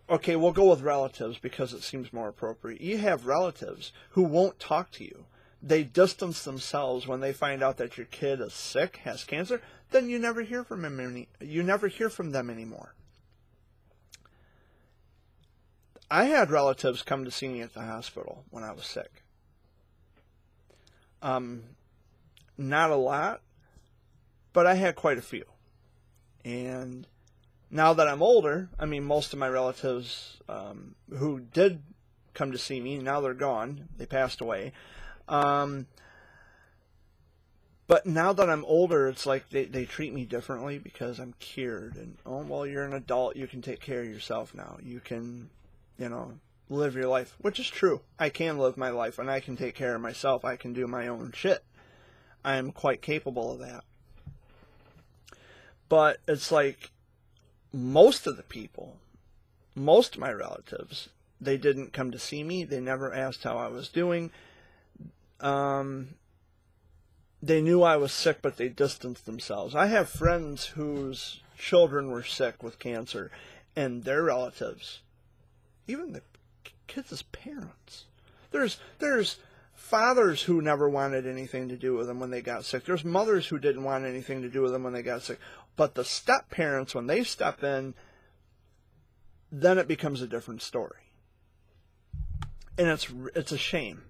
okay, we'll go with relatives because it seems more appropriate. You have relatives who won't talk to you. They distance themselves when they find out that your kid is sick, has cancer. Then you never hear from them. You never hear from them anymore. I had relatives come to see me at the hospital when I was sick. Not a lot, but I had quite a few. And now that I'm older, I mean, most of my relatives who did come to see me, now they're gone. They passed away. But But now that I'm older, it's like they treat me differently because I'm cured. And, oh, well, you're an adult. You can take care of yourself now. You can, live your life, which is true. I can live my life, and I can take care of myself. I can do my own shit. I am quite capable of that. But it's like most of the people, most of my relatives, they didn't come to see me. They never asked how I was doing. They knew I was sick, but they distanced themselves. I have friends whose children were sick with cancer, and their relatives, even the kids' parents. There's fathers who never wanted anything to do with them when they got sick. There's mothers who didn't want anything to do with them when they got sick. But the step-parents, when they step in, then it becomes a different story. And it's a shame.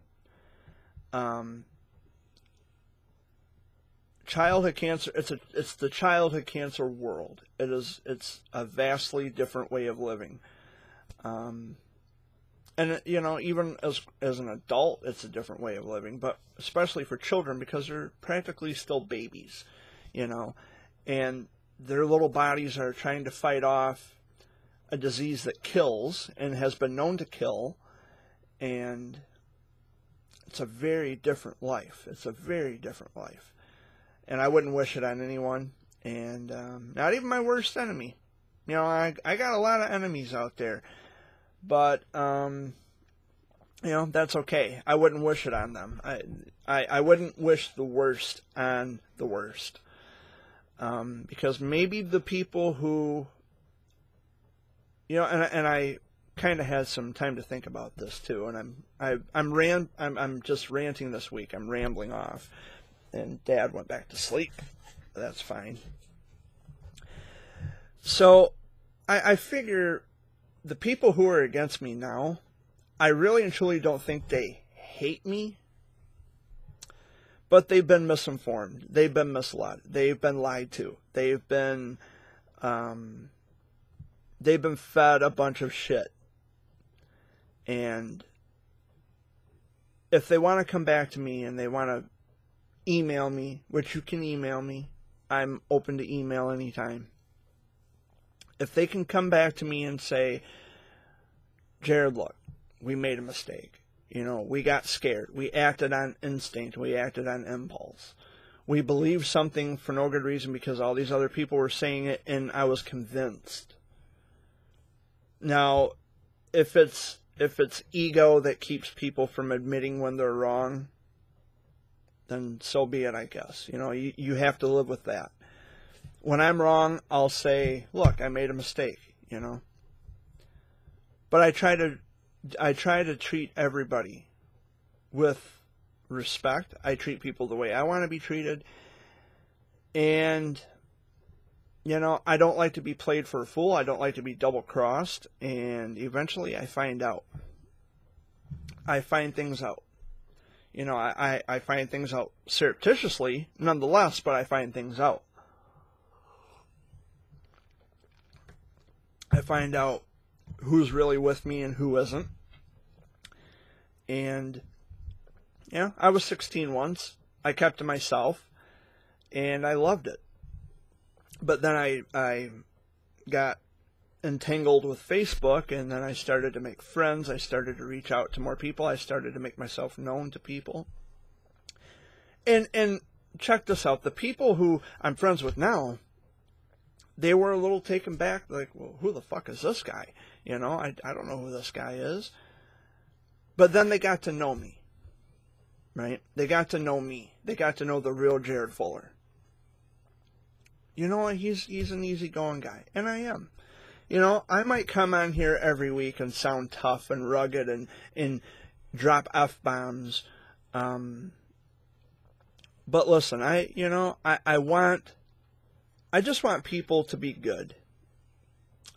Childhood cancer, it's the childhood cancer world. It's a vastly different way of living. And even as an adult, it's a different way of living, but especially for children because they're practically still babies, and their little bodies are trying to fight off a disease that kills and has been known to kill, and it's a very different life. It's a very different life. And I wouldn't wish it on anyone, and not even my worst enemy. I got a lot of enemies out there, but that's okay. I wouldn't wish it on them. I wouldn't wish the worst on the worst, because maybe the people who, and I kind of had some time to think about this too, and I'm just ranting this week. I'm rambling off. And Dad went back to sleep. That's fine. So I figure the people who are against me now, I really and truly don't think they hate me. But they've been misinformed. They've been misled. They've been lied to. They've been fed a bunch of shit. And if they want to come back to me and they want to email me, which you can email me. I'm open to email anytime. If they can come back to me and say, Jared, look, we made a mistake. We got scared. We acted on instinct. We acted on impulse. We believed something for no good reason because all these other people were saying it and I was convinced. Now, if it's ego that keeps people from admitting when they're wrong, then so be it, I guess. You have to live with that. When I'm wrong, I'll say, look, I made a mistake, But I try to treat everybody with respect. I treat people the way I want to be treated. And, I don't like to be played for a fool. I don't like to be double-crossed. And eventually I find out. I find things out. I find things out surreptitiously, nonetheless, but I find things out. I find out who's really with me and who isn't. And, I was 16 once. I kept to myself, and I loved it. But then I got entangled with Facebook, and then I started to make friends. I started to reach out to more people. I started to make myself known to people. And check this out. The people who I'm friends with now, they were a little taken back, like, well, who the fuck is this guy? I don't know who this guy is. But then they got to know me, right? They got to know me. They got to know the real Jared Fuller. He's an easygoing guy, and I am. I might come on here every week and sound tough and rugged and drop F-bombs. But listen, I just want people to be good.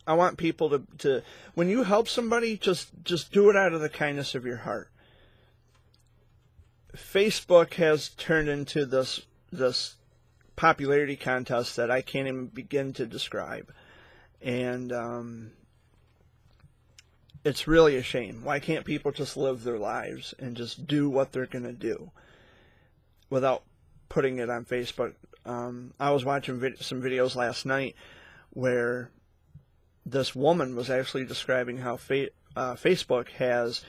I want people to when you help somebody, just do it out of the kindness of your heart. Facebook has turned into this popularity contest that I can't even begin to describe. And it's really a shame. Why can't people just live their lives and just do what they're going to do without putting it on Facebook. I was watching some videos last night where this woman was actually describing how Facebook has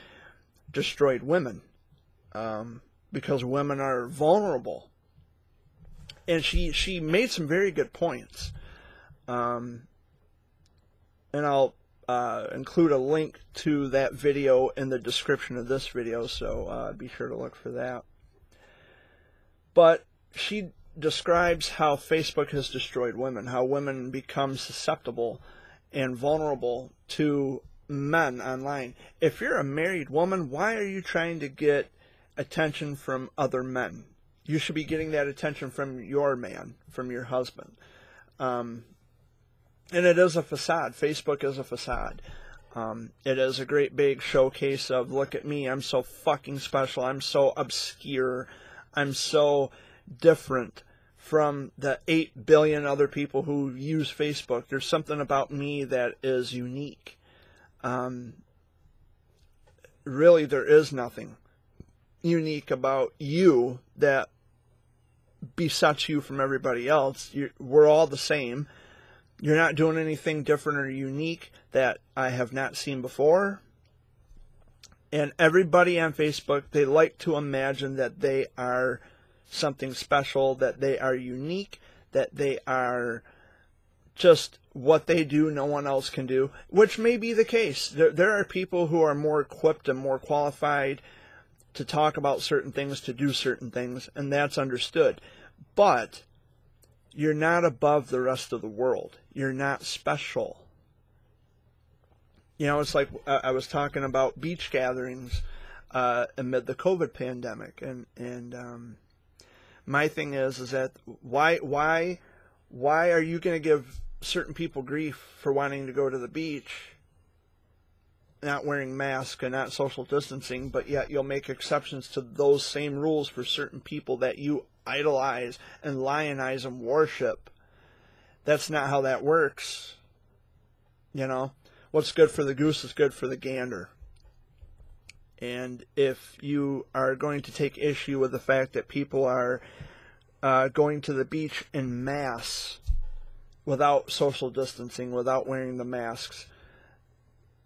destroyed women because women are vulnerable. And she made some very good points. And I'll include a link to that video in the description of this video, so be sure to look for that. But she describes how Facebook has destroyed women, how women become susceptible and vulnerable to men online. If you're a married woman, why are you trying to get attention from other men? You should be getting that attention from your man, from your husband. And it is a facade. Facebook is a facade. It is a great big showcase of, look at me, I'm so fucking special, I'm so obscure, I'm so different from the 8 billion other people who use Facebook. There's something about me that is unique. Really, there is nothing unique about you that besets you from everybody else. We're all the same. You're not doing anything different or unique that I have not seen before. And everybody on Facebook, they like to imagine that they are something special, that they are unique, that they are just what they do no one else can do, which may be the case. There are people who are more equipped and more qualified to talk about certain things, to do certain things, and that's understood. But you're not above the rest of the world. You're not special. You know, it's like I was talking about beach gatherings amid the COVID pandemic, and my thing is that why are you going to give certain people grief for wanting to go to the beach, not wearing masks and not social distancing, but yet you'll make exceptions to those same rules for certain people that you idolize and lionize and worship? That's not how that works. You know, what's good for the goose is good for the gander. And if you are going to take issue with the fact that people are going to the beach en masse without social distancing, without wearing the masks,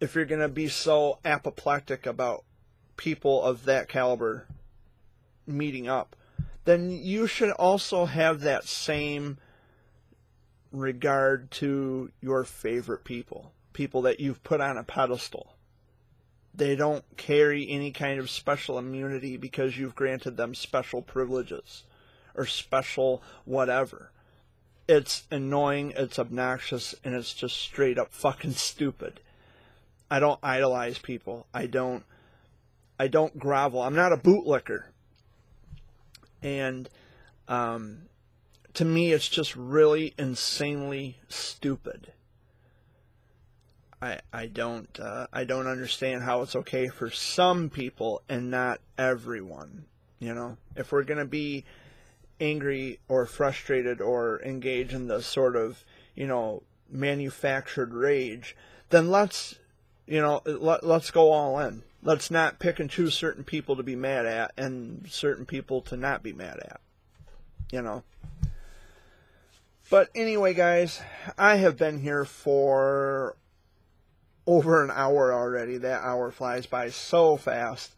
if you're going to be so apoplectic about people of that caliber meeting up, then you should also have that same regard to your favorite people, people that you've put on a pedestal. They don't carry any kind of special immunity because you've granted them special privileges or special whatever. It's annoying, it's obnoxious, and it's just straight up fucking stupid. I don't idolize people. I don't grovel. I'm not a bootlicker. And to me, it's just really insanely stupid. I don't understand how it's okay for some people and not everyone. You know, if we're gonna be angry or frustrated or engage in the sort of, you know, manufactured rage, then let's go all in. Let's not pick and choose certain people to be mad at and certain people to not be mad at. You know. But anyway, guys, I have been here for over an hour already. That hour flies by so fast.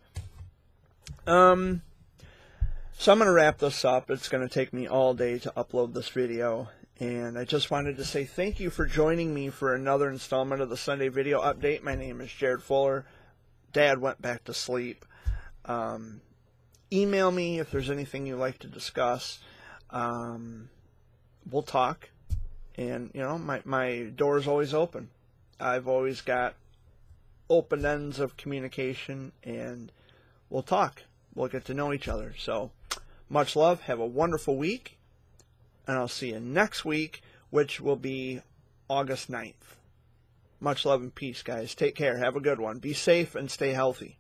So I'm going to wrap this up. It's going to take me all day to upload this video. And I just wanted to say thank you for joining me for another installment of the Sunday Video Update. My name is Jared Fuller. Dad went back to sleep. Email me if there's anything you'd like to discuss. We'll talk. And, you know, my door is always open. I've always got open ends of communication, and we'll talk. We'll get to know each other. So, much love. Have a wonderful week. And I'll see you next week, which will be August 9th. Much love and peace, guys. Take care. Have a good one. Be safe and stay healthy.